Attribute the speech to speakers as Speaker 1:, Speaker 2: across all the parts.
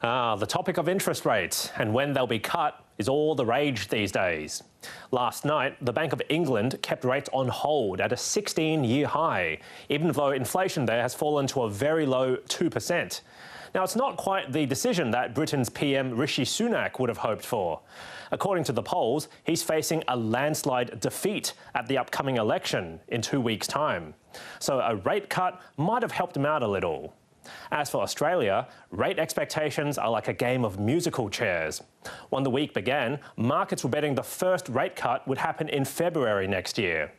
Speaker 1: The topic of interest rates and when they'll be cut is all the rage these days. Last night, the Bank of England kept rates on hold at a 16-year high, even though inflation there has fallen to a very low 2%. Now, it's not quite the decision that Britain's PM Rishi Sunak would have hoped for. According to the polls, he's facing a landslide defeat at the upcoming election in 2 weeks' time. So a rate cut might have helped him out a little. As for Australia, rate expectations are like a game of musical chairs. When the week began, markets were betting the first rate cut would happen in February next year.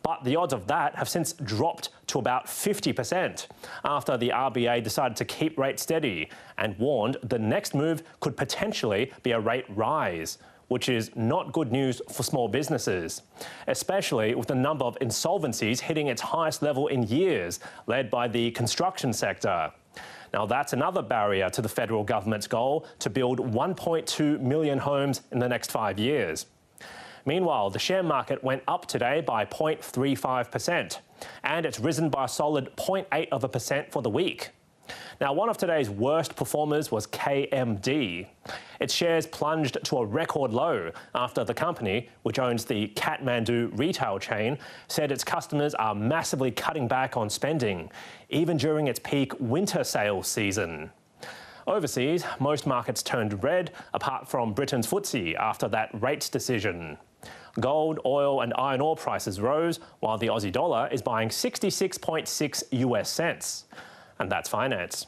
Speaker 1: But the odds of that have since dropped to about 50% after the RBA decided to keep rates steady and warned the next move could potentially be a rate rise, which is not good news for small businesses, especially with the number of insolvencies hitting its highest level in years, led by the construction sector. Now, that's another barrier to the federal government's goal to build 1.2 million homes in the next 5 years. Meanwhile, the share market went up today by 0.35%, and it's risen by a solid 0.8% for the week. Now, one of today's worst performers was KMD. Its shares plunged to a record low after the company, which owns the Kathmandu retail chain, said its customers are massively cutting back on spending, even during its peak winter sales season. Overseas, most markets turned red, apart from Britain's FTSE after that rates decision. Gold, oil and iron ore prices rose, while the Aussie dollar is buying 66.6 US cents. And that's finance.